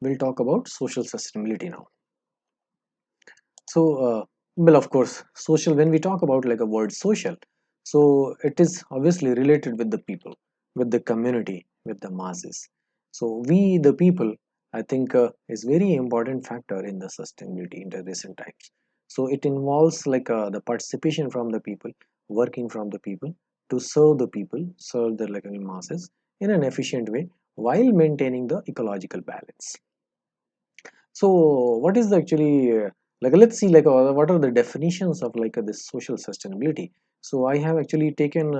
we'll talk about social sustainability now. So, of course, social, when we talk about like a word social, so it is obviously related with the people, with the community, with the masses. So, we, the people, I think is very important factor in the sustainability in the recent times. So, it involves like the participation from the people, working from the people to serve the like masses in an efficient way while maintaining the ecological balance. So what is the actually like let's see like what are the definitions of like this social sustainability. So I have actually taken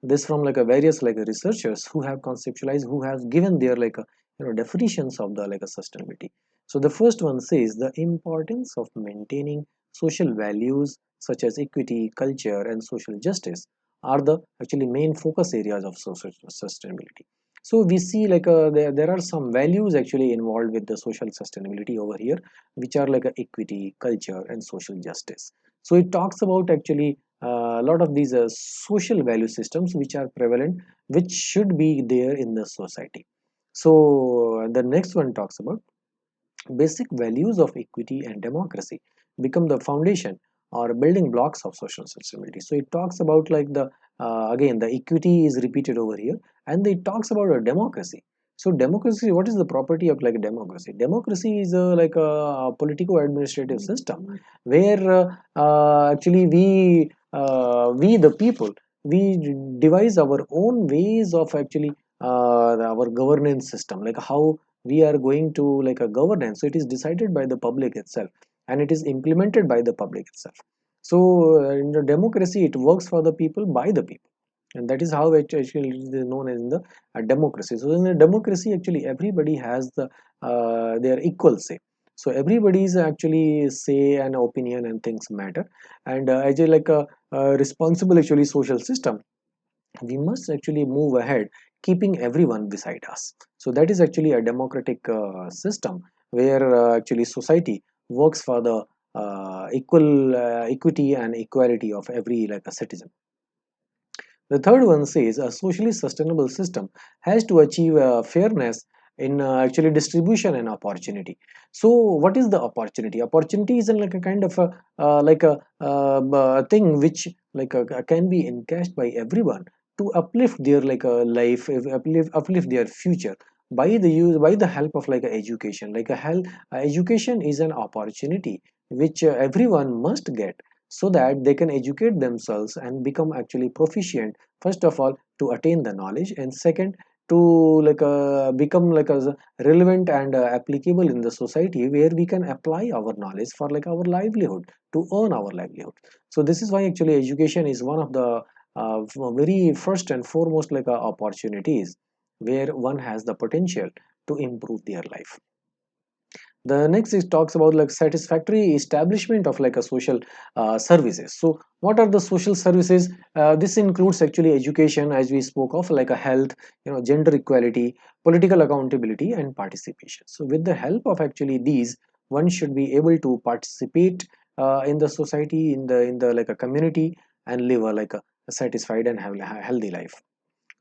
this from like a various like researchers who have conceptualized, who have given their like definitions of the like a sustainability. So the first one says the importance of maintaining social values such as equity, culture and social justice are the actually main focus areas of social sustainability. So we see like there are some values actually involved with the social sustainability over here, which are like equity, culture and social justice. So it talks about actually a lot of these social value systems which are prevalent, which should be there in the society. So the next one talks about basic values of equity and democracy become the foundation or building blocks of social sustainability. So it talks about like the again the equity is repeated over here, and it talks about a democracy. So democracy, what is the property of like democracy? Democracy is like a political administrative system where actually we the people, we devise our own ways of actually our governance system, like how we are going to like a governance. So it is decided by the public itself, and it is implemented by the public itself. So in the democracy, it works for the people by the people, and that is how it actually is known as the democracy. So in the democracy, actually everybody has the their equal say. So everybody's actually say and opinion and things matter. And as a like a responsible actually social system, we must actually move ahead, keeping everyone beside us. So that is actually a democratic system where actually society works for the equity and equality of every like a citizen. The third one says a socially sustainable system has to achieve fairness in actually distribution and opportunity. So what is the opportunity? Opportunity is like a kind of a thing which like can be encashed by everyone to uplift their like a life, uplift their future by the use, by the help of like a education. Like a help, education is an opportunity which everyone must get, so that they can educate themselves and become actually proficient, first of all to attain the knowledge, and second to like become like a relevant and applicable in the society where we can apply our knowledge for like our livelihood, to earn our livelihood. So this is why actually education is one of the very first and foremost like opportunities where one has the potential to improve their life. The next is talks about like satisfactory establishment of like a social services. So what are the social services? This includes actually education, as we spoke of, like a health, gender equality, political accountability and participation. So with the help of actually these, one should be able to participate in the society, in the like a community, and live a like a satisfied and have a healthy life.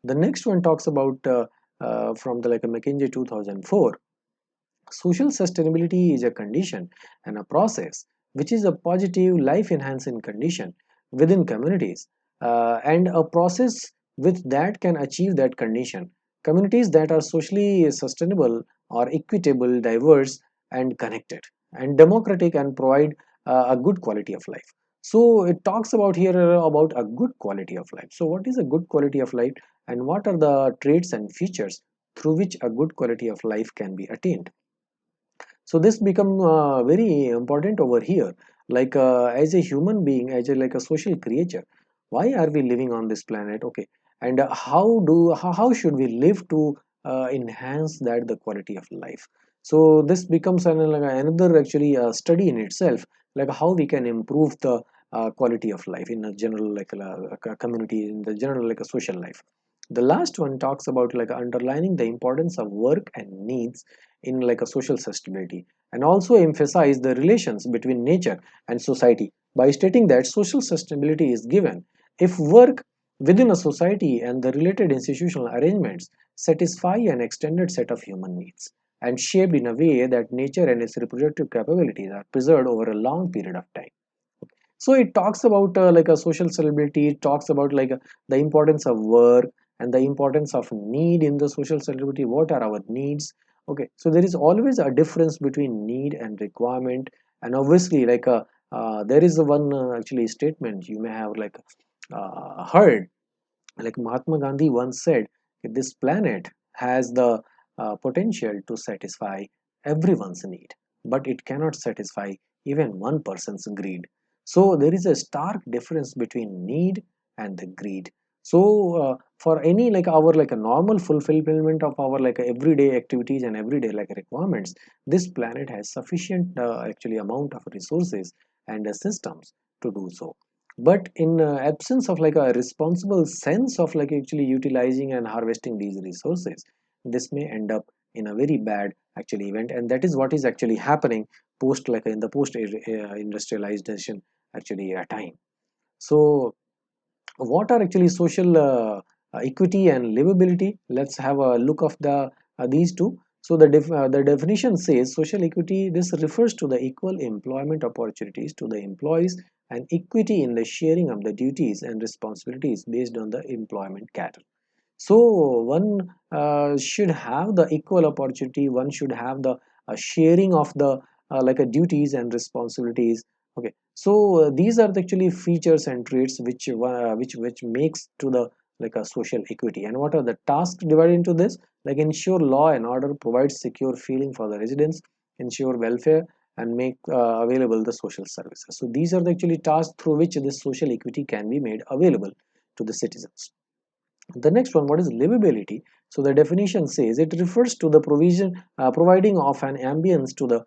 The next one talks about from the like a McKinsey 2004. Social sustainability is a condition and a process which is a positive life enhancing condition within communities, and a process with that can achieve that condition. Communities that are socially sustainable are equitable, diverse and connected and democratic, and provide a good quality of life. So it talks about here about a good quality of life. So what is a good quality of life, and what are the traits and features through which a good quality of life can be attained? So this become very important over here, like as a human being, as a like a social creature, why are we living on this planet? Okay, and how should we live to enhance that the quality of life? So this becomes like another actually study in itself, like how we can improve the quality of life in a general like a community, in the general like a social life. The last one talks about like underlining the importance of work and needs in like a social sustainability, and also emphasize the relations between nature and society by stating that social sustainability is given if work within a society and the related institutional arrangements satisfy an extended set of human needs. and shaped in a way that nature and its reproductive capabilities are preserved over a long period of time. So it talks about like a social celebrity. It talks about like the importance of work and the importance of need in the social celebrity. What are our needs? Okay, so there is always a difference between need and requirement, and obviously like there is one actually statement you may have like heard, like Mahatma Gandhi once said, this planet has the potential to satisfy everyone's need, but it cannot satisfy even one person's greed. So there is a stark difference between need and the greed. So for any like our like a normal fulfillment of our like everyday activities and everyday like requirements, this planet has sufficient actually amount of resources and systems to do so. But in absence of like a responsible sense of like actually utilizing and harvesting these resources, this may end up in a very bad actually event, and that is what is actually happening post like in the post industrialization actually time. So what are actually social equity and livability? Let's have a look of these two. So the definition says social equity, this refers to the equal employment opportunities to the employees and equity in the sharing of the duties and responsibilities based on the employment cadre. So one should have the equal opportunity, one should have the sharing of the like a duties and responsibilities. Okay, so these are the actually features and traits which makes to the like a social equity. And what are the tasks divided into this? Like ensure law and order, provide secure feeling for the residents, ensure welfare, and make available the social services. So these are the actually tasks through which this social equity can be made available to the citizens. The next one, what is livability? So the definition says it refers to the providing of an ambience to the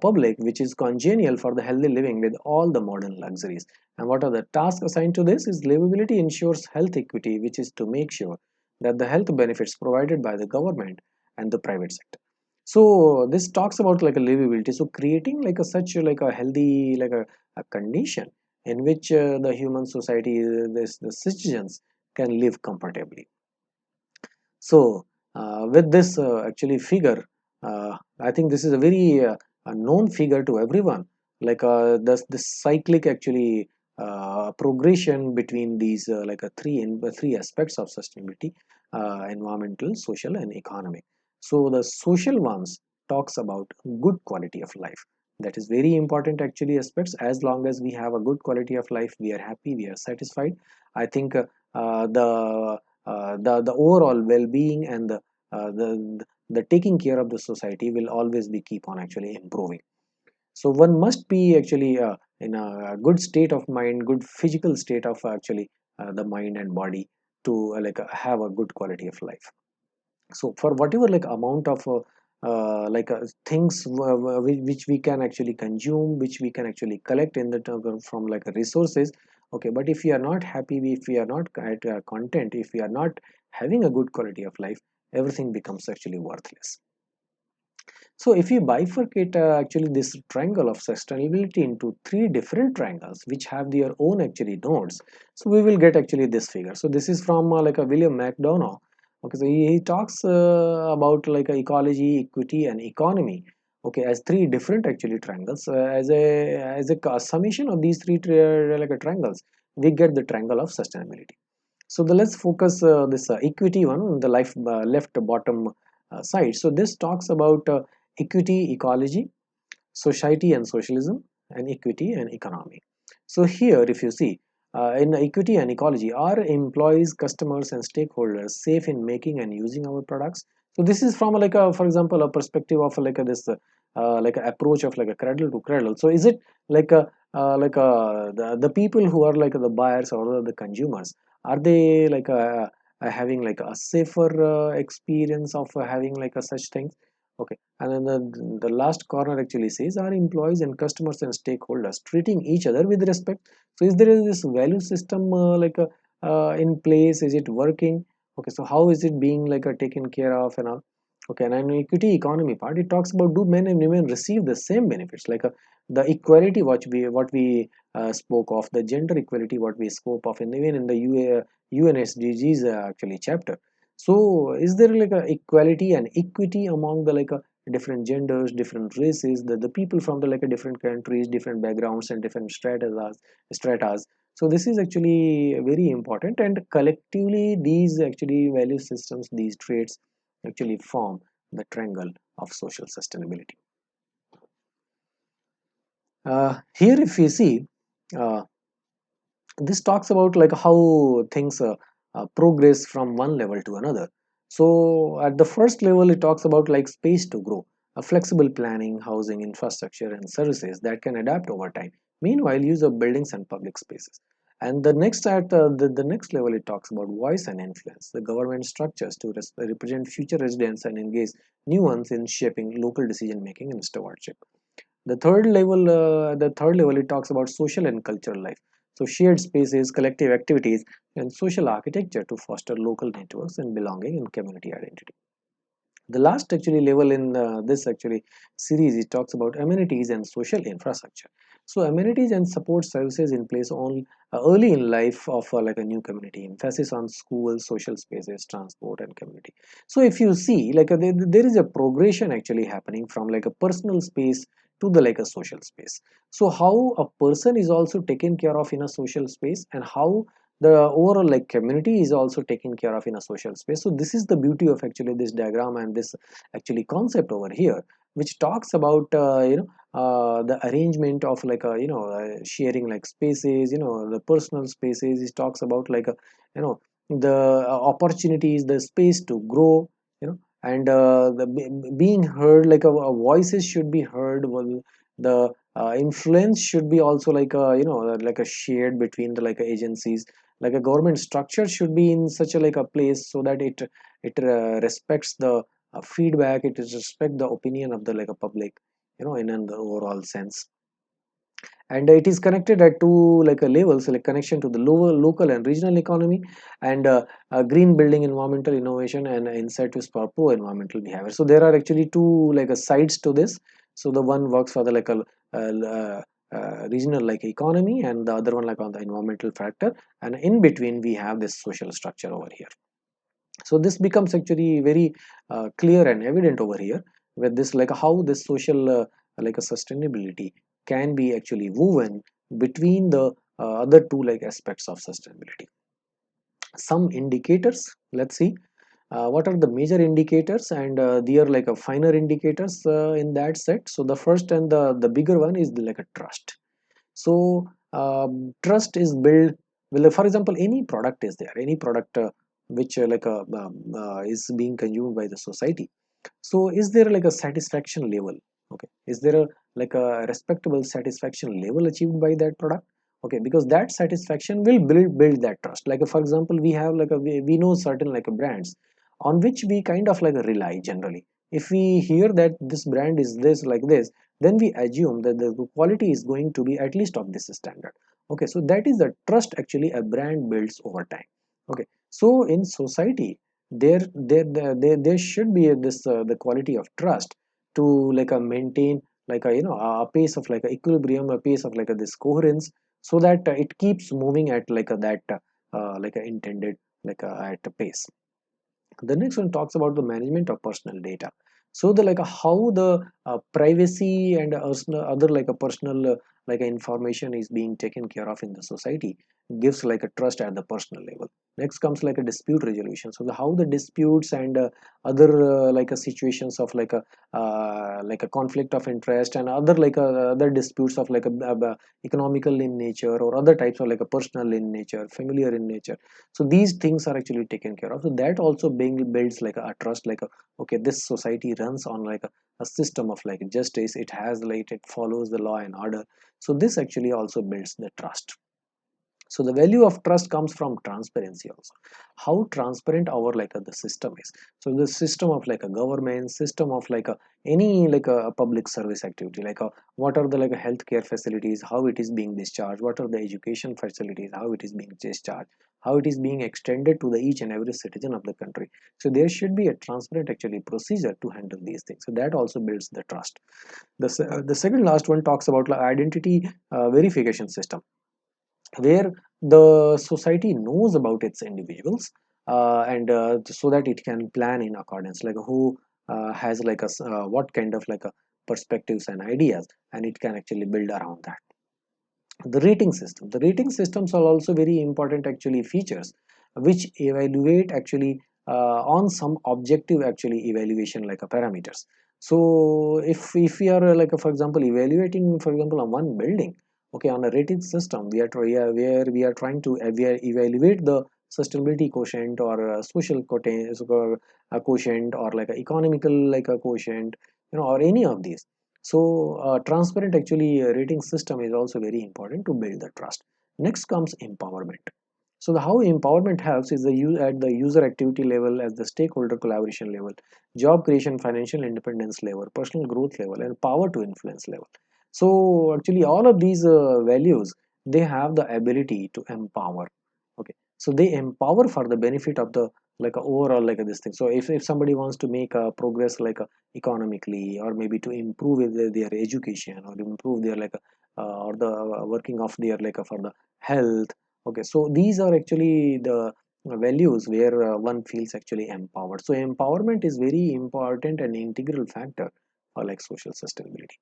public which is congenial for the healthy living with all the modern luxuries. And what are the tasks assigned to this? Is livability ensures health equity, which is to make sure that the health benefits provided by the government and the private sector. So this talks about like a livability. So creating like a such like a healthy like a condition in which the human society, the citizens can live comfortably. So with this actually figure, I think this is a very a known figure to everyone. Like this cyclic actually progression between these like a three aspects of sustainability: environmental, social, and economic. So the social ones talks about good quality of life. That is very important actually aspects. As long as we have a good quality of life, we are happy, we are satisfied. I think the overall well-being and the taking care of the society will always be keep on actually improving. So one must be actually in a good state of mind, good physical state of actually the mind and body to have a good quality of life. So for whatever like amount of things which we can actually consume, which we can actually collect in the term from like resources. Okay, but if we are not happy, if we are not content, if we are not having a good quality of life, everything becomes actually worthless. So if you bifurcate actually this triangle of sustainability into three different triangles which have their own actually nodes, so we will get actually this figure. So this is from like a William McDonough. Okay, so he talks about like a ecology, equity, and economy. Okay, as three different actually triangles. As a summation of these three like triangles, we get the triangle of sustainability. So let's focus this equity one on the left bottom side. So this talks about equity, ecology, society and socialism, and equity and economy. So here, if you see, in equity and ecology, are employees, customers, and stakeholders safe in making and using our products? So this is from like a, for example, a perspective of like a, this like a approach of like a cradle to cradle. So is it like a the people who are like the buyers or the consumers, are they like having like a safer experience of having like a such things? Okay, and then the last corner actually says, are employees and customers and stakeholders treating each other with respect? So is there this value system in place? Is it working? Okay, so how is it being like taken care of and all? Okay, and in equity economy part, it talks about, do men and women receive the same benefits, like the equality what we spoke of, the gender equality what we spoke of, and even in the UNSDGs actually chapter. So is there like a equality and equity among the like different genders, different races, the people from the like a different countries, different backgrounds, and different stratas. So this is actually very important, and collectively these actually value systems, these traits actually form the triangle of social sustainability. Here if we see, uh, this talks about like how things progress from one level to another. So at the first level it talks about like space to grow, a flexible planning, housing, infrastructure, and services that can adapt over time, meanwhile use of buildings and public spaces. And the next level it talks about voice and influence, the government structures to represent future residents and engage new ones in shaping local decision making and stewardship. The third level, it talks about social and cultural life. So shared spaces, collective activities, and social architecture to foster local networks and belonging and community identity. The last actually level in this actually series, it talks about amenities and social infrastructure. So amenities and support services in place on early in life of like a new community, emphasis on schools, social spaces, transport, and community. So if you see like there is a progression actually happening from like a personal space to the like a social space. So how a person is also taken care of in a social space, and how the overall like community is also taken care of in a social space. So this is the beauty of actually this diagram and this actually concept over here, which talks about the arrangement of like a sharing like spaces, the personal spaces. It talks about like a the opportunities, the space to grow, and being heard, like voices should be heard. Well, the influence should be also like a like a shared between the like agencies. Like a government structure should be in such a like a place so that it respects the feedback, it is respect the opinion of the like a public, in an overall sense. And it is connected at two like a levels, like connection to the lower local and regional economy, and green building, environmental innovation, and incentives for pro environmental behavior. So there are actually two like a sides to this. So the one works for the like a regional like economy, and the other one like on the environmental factor, and in between we have this social structure over here. So this becomes actually very clear and evident over here, with this like how this social like a sustainability can be actually woven between the other two like aspects of sustainability. Some indicators, let's see what are the major indicators, and they are like a finer indicators in that set. So the first and the bigger one is like a trust. So trust is built, well, for example, any product is there, any product which is being consumed by the society. So is there like a satisfaction level? Okay, is there a like a respectable satisfaction level achieved by that product? Okay, because that satisfaction will build that trust. Like for example, we have like we know certain like brands on which we kind of like rely generally. If we hear that this brand is this like this, then we assume that the quality is going to be at least of this standard. Okay, so that is the trust actually a brand builds over time. Okay, so in society, there should be this the quality of trust to like a maintain like a a pace of like a equilibrium, a pace of like a this coherence, so that it keeps moving at like a that like a intended like a, at a pace. The next one talks about the management of personal data. So the like how the privacy and other like a personal like information is being taken care of in the society gives like a trust at the personal level. Next comes like a dispute resolution. So how the disputes and other like a situations of like a conflict of interest and other like other disputes of like a economical in nature, or other types of like a personal in nature, familiar in nature. So these things are actually taken care of. So that also being builds like a trust, like a okay, this society runs on like a system of like justice, it has like it follows the law and order. So this actually also builds the trust. So the value of trust comes from transparency also, how transparent our like the system is. So the system of like a government system of like a any like a public service activity, like what are the like a healthcare facilities, how it is being discharged, what are the education facilities, how it is being discharged, how it is being extended to the each and every citizen of the country. So there should be a transparent actually procedure to handle these things, so that also builds the trust. The second last one talks about like identity verification system, where the society knows about its individuals, and so that it can plan in accordance, like who has like what kind of like a perspectives and ideas, and it can actually build around that. The rating systems are also very important actually features which evaluate actually on some objective actually evaluation like a parameters. So if we are like for example evaluating for example on one building, okay, on a rating system we are where we are trying to evaluate the sustainability quotient or social quotient or a quotient or like a economical like a quotient, or any of these. So transparent actually rating system is also very important to build the trust. Next comes empowerment. So the how empowerment helps is the at the user activity level, at the stakeholder collaboration level, job creation, financial independence level, personal growth level, and power to influence level. So actually all of these values, they have the ability to empower. Okay, so they empower for the benefit of the like a overall like a this thing. So if somebody wants to make a progress like a economically, or maybe to improve their education, or improve their like or the working of their like for the health. Okay, so these are actually the values where one feels actually empowered. So empowerment is very important and integral factor for like social sustainability.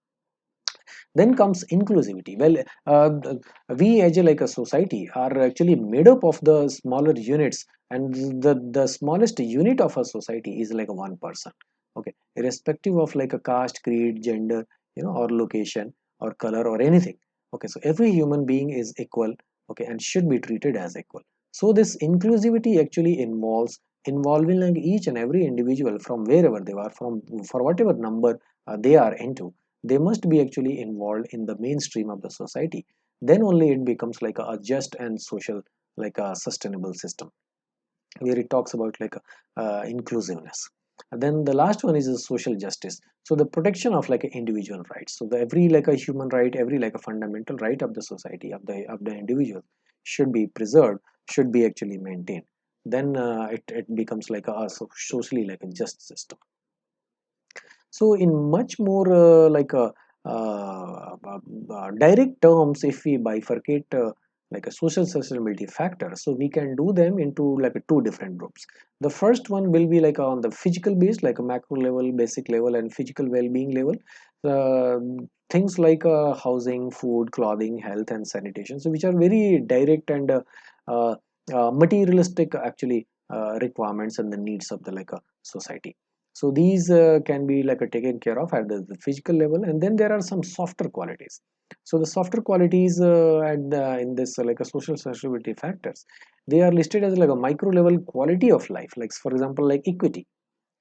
Then comes inclusivity. Well, we as a, like a society are actually made up of the smaller units, and the smallest unit of a society is like a one person. Okay, irrespective of like a caste, creed, gender, or location or color or anything. Okay, so every human being is equal. Okay, and should be treated as equal. So this inclusivity actually involving like each and every individual from wherever they are from, for whatever number they are into, they must be actually involved in the mainstream of the society. Then only it becomes like a just and social like a sustainable system, where it talks about like inclusiveness. And then the last one is the social justice. So the protection of like individual rights. So the every like a human right, every like a fundamental right of the society, of the individual, should be preserved, should be actually maintained. Then it becomes like a socially like a just system. So in much more direct terms, if we bifurcate like a social sustainability factor, so we can do them into like a two different groups. The first one will be like on the physical base, like a macro level, basic level, and physical well-being level. Uh, Things like housing, food, clothing, health, and sanitation. So which are very direct and uh, materialistic actually requirements and the needs of the like a society. So these can be like taken care of at the physical level, and then there are some softer qualities. So the softer qualities in this like a social sustainability factors, they are listed as like a micro level quality of life, like for example like equity.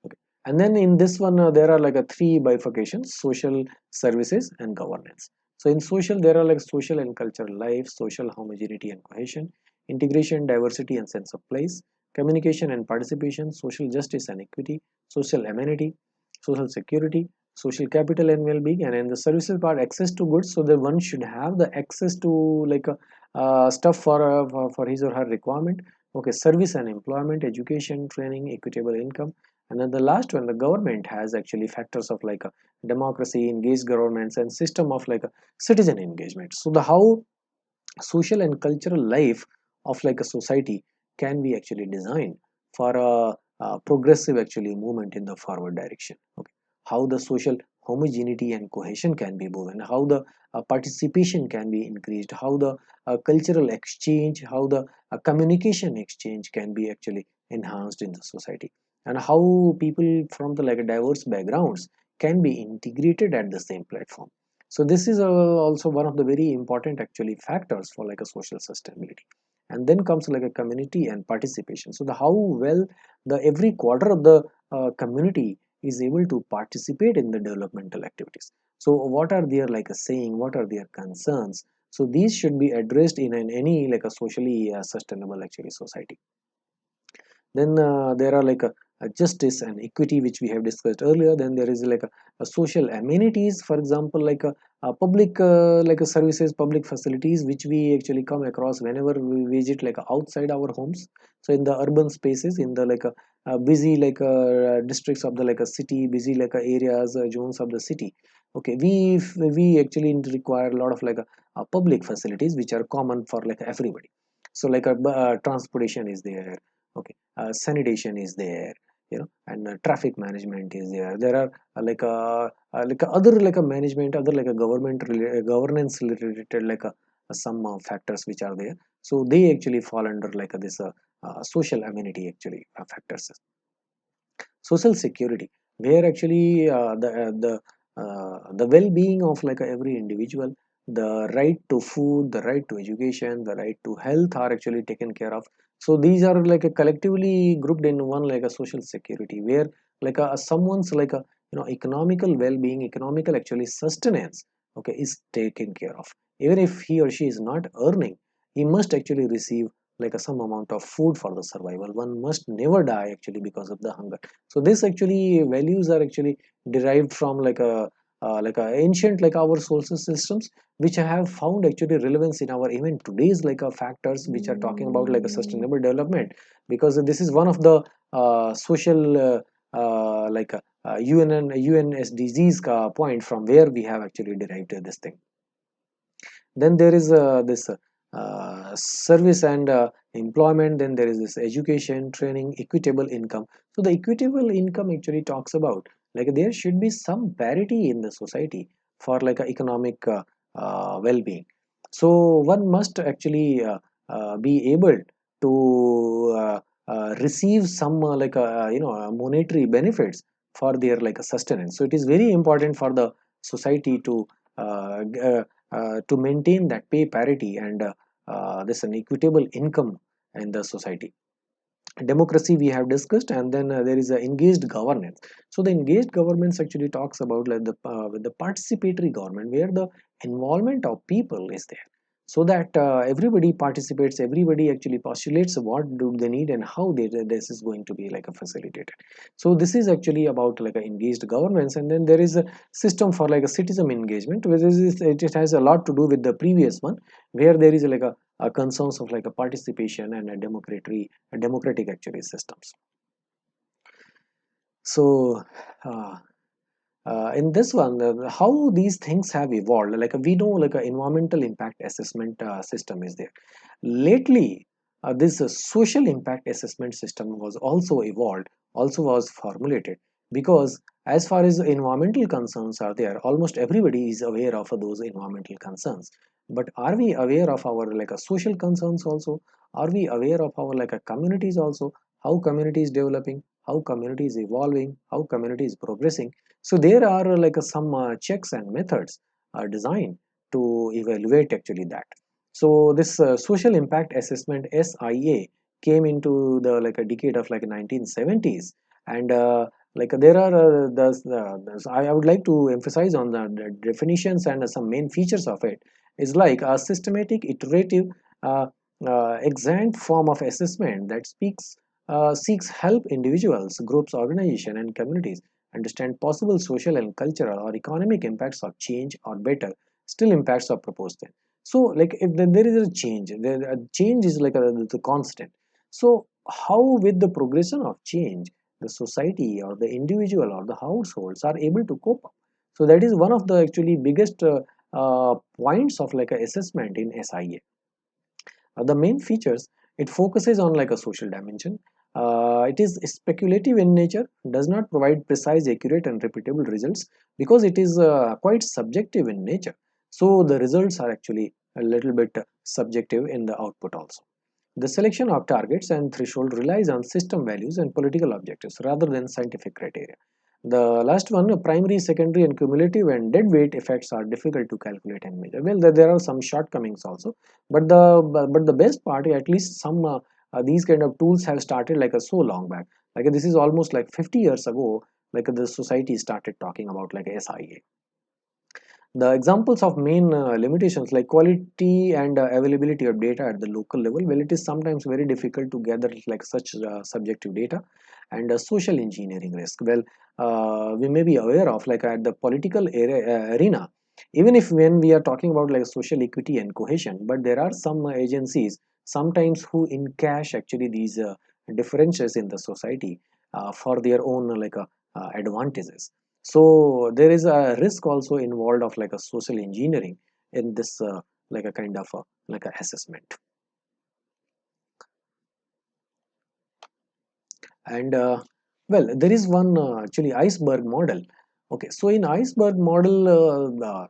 Okay. And then in this one there are like a three bifurcations: social, services, and governance. So in social there are like social and cultural life, social homogeneity and cohesion, integration, diversity, and sense of place, communication and participation, social justice and equity, social amenity, social security, social capital and well-being. And in the services part, access to goods, so that one should have the access to like a stuff for his or her requirement. Okay, service and employment, education, training, equitable income. And then the last one, the government has actually factors of like a democracy, engaged governments, and system of like a citizen engagement. So the how social and cultural life of like a society can be actually designed for a progressive actually movement in the forward direction. Okay, how the social homogeneity and cohesion can be moved, how the participation can be increased, how the cultural exchange, how the communication exchange can be actually enhanced in the society, and how people from the like diverse backgrounds can be integrated at the same platform. So this is also one of the very important actually factors for like a social sustainability. And then comes like a community and participation. So the how well the every quarter of the community is able to participate in the developmental activities. So what are their like a saying, what are their concerns? So these should be addressed in any like a socially sustainable actually society. Then there are like a justice and equity, which we have discussed earlier. Then there is like a social amenities, for example like a public like a services, public facilities, which we actually come across whenever we visit like outside our homes. So in the urban spaces, in the like a busy like districts of the like a city, busy like areas, zones of the city. Okay, we actually require a lot of like public facilities which are common for like everybody. So like transportation is there. Okay, sanitation is there, and traffic management is there. There are other like a management, other like a governance related some factors which are there. So they actually fall under like this social amenity actually factors. Social security, where actually the well-being of like every individual, the right to food, the right to education, the right to health are actually taken care of. So these are like a collectively grouped in one like a social security, where like someone's like a economical well-being, economical actually sustenance, okay, is taken care of. Even if he or she is not earning, he must actually receive like some amount of food for the survival. One must never die actually because of the hunger. So this actually values are actually derived from like a ancient like our sources systems, which have found actually relevance in our even today's like factors which are talking about like a sustainable development, because this is one of the social UN and UNSDGs point from where we have actually derived this thing. Then there is this service and employment. Then there is this education, training, equitable income. So the equitable income actually talks about like there should be some parity in the society for like a economic well-being. So one must actually be able to receive some monetary benefits for their like a sustenance. So it is very important for the society uh, to maintain that pay parity and this an equitable income in the society. Democracy we have discussed, and then there is a engaged governance. So the engaged governance actually talks about like the participatory government, where the involvement of people is there, so that everybody participates, everybody actually postulates what do they need and how this is going to be like a facilitated. So this is actually about like a engaged governance. And then there is a system for like a citizen engagement, which is it has a lot to do with the previous one, where there is like a concerns of like a participation and a democratic actually systems. So uh, in this one, how these things have evolved, like we know like a environmental impact assessment system is there. Lately this social impact assessment system was also evolved, also was formulated, because as far as environmental concerns are there, almost everybody is aware of those environmental concerns. But are we aware of our like a social concerns also? Are we aware of our like a communities also? How community is developing, how community is evolving, how community is progressing? So there are some checks and methods are designed to evaluate actually that. So this social impact assessment SIA came into the like a decade of like 1970s. And there are I would like to emphasize on the definitions and some main features of it. Is like a systematic, iterative, uh, exact form of assessment that seeks help individuals, groups, organization, and communities understand possible social and cultural or economic impacts of change, or better still impacts of proposed change. So like if there is a change, a change is like the constant. So how with the progression of change the society or the individual or the households are able to cope up? So that is one of the actually biggest points of like a assessment in SIA. The main features, it focuses on like a social dimension. It is speculative in nature, does not provide precise, accurate, and repeatable results, because it is quite subjective in nature. So the results are actually a little bit subjective in the output also. The selection of targets and threshold relies on system values and political objectives rather than scientific criteria. The last one, primary, secondary, and cumulative and dead weight effects are difficult to calculate and measure. Well, there are some shortcomings also, but the best part, at least some these kind of tools have started like a so long back. Like this is almost like 50 years ago. Like the society started talking about like SIA. The examples of main limitations, like quality and availability of data at the local level, well, it is sometimes very difficult to gather like such subjective data. And social engineering risk, well, we may be aware of like at the political arena, even if when we are talking about like social equity and cohesion, but there are some agencies sometimes who encash actually these differences in the society for their own advantages. So there is a risk also involved of like a social engineering in this like a kind of like a assessment. And Well, there is one actually iceberg model. Okay, so in iceberg model,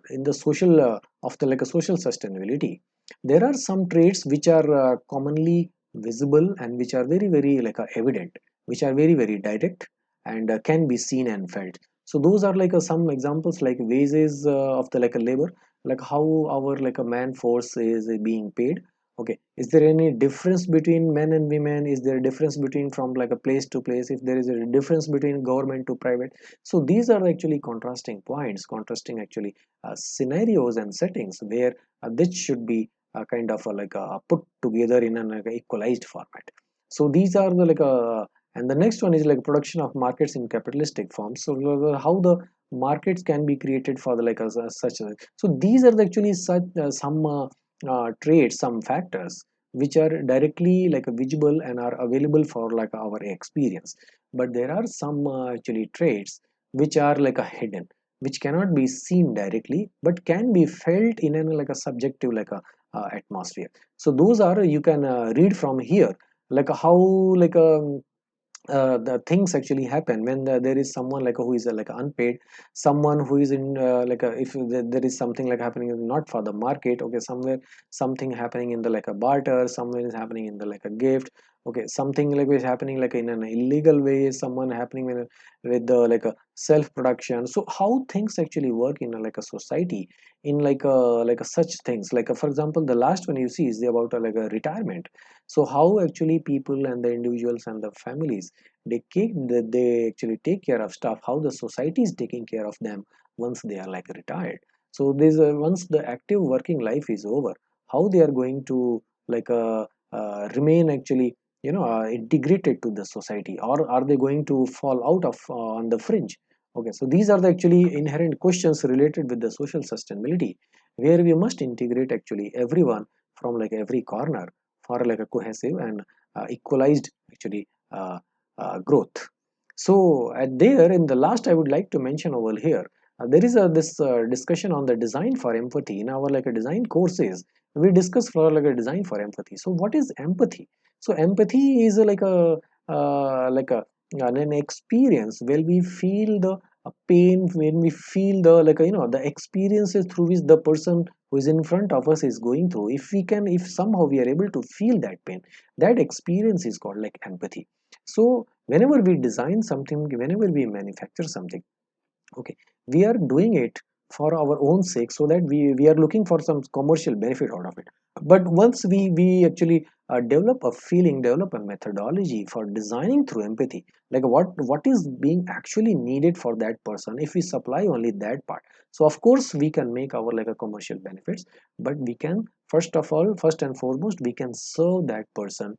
in the social of the like a social sustainability, there are some traits which are commonly visible and which are very like evident, which are very direct and can be seen and felt. So those are like some examples, like wages of the like a labor, like how our like a man force is being paid. Okay, is there any difference between men and women? Is there a difference between from like a place to place? If there is a difference between government to private? So these are actually contrasting points, contrasting actually scenarios and settings where this should be kind of like put together in an like, equalized format. So these are the like and the next one is like production of markets in capitalistic forms. So how the markets can be created for the like such so these are the actually such some traits, some factors which are directly like visible and are available for like our experience. But there are some actually traits which are like a hidden, which cannot be seen directly but can be felt in an like a subjective like a atmosphere. So those are you can read from here, like how like the things actually happen when there is someone like who is like unpaid, someone who is in like if there is something like happening not for the market. Okay, somewhere something happening in the like a barter, somewhere is happening in the like a gift. Okay, something like is happening like in an illegal way, someone happening with the like a self production. So how things actually work in a, like a society in like a such things like for example, the last one you see is about like a retirement. So how actually people and the individuals and the families, they actually take care of stuff, how the society is taking care of them once they are like retired. So there's once the active working life is over, how they are going to like remain actually integrated to the society, or are they going to fall out of on the fringe? Okay, so these are the actually inherent questions related with the social sustainability, where we must integrate actually everyone from like every corner for like a cohesive and equalized actually growth. So at there in the last, I would like to mention over here, there is a this discussion on the design for empathy in our like a design courses. We discuss for like a design for empathy. So what is empathy? So empathy is like a an experience where we feel the pain, when we feel the like the experiences through which the person who is in front of us is going through. If we can, if somehow we are able to feel that pain, that experience is called like empathy. So whenever we design something, whenever we manufacture something, okay, we are doing it for our own sake, so that we are looking for some commercial benefit out of it. But once we actually develop a feeling, develop a methodology for designing through empathy, like what is being actually needed for that person, if we supply only that part, so of course we can make our like a commercial benefits. But we can first of all, first and foremost, we can serve that person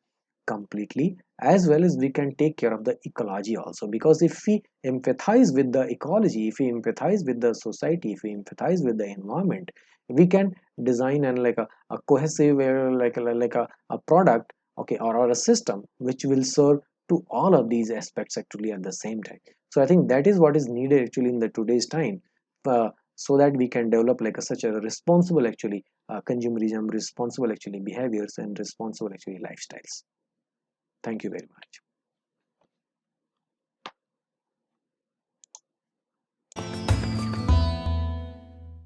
completely, as well as we can take care of the ecology also. Because if we empathize with the ecology, if we empathize with the society, if we empathize with the environment, we can design and like a cohesive a product, okay, or a system which will serve to all of these aspects actually at the same time. So I think that is what is needed actually in the today's time, so that we can develop like such a responsible actually consumerism, responsible actually behaviors, and responsible actually lifestyles. Thank you very much.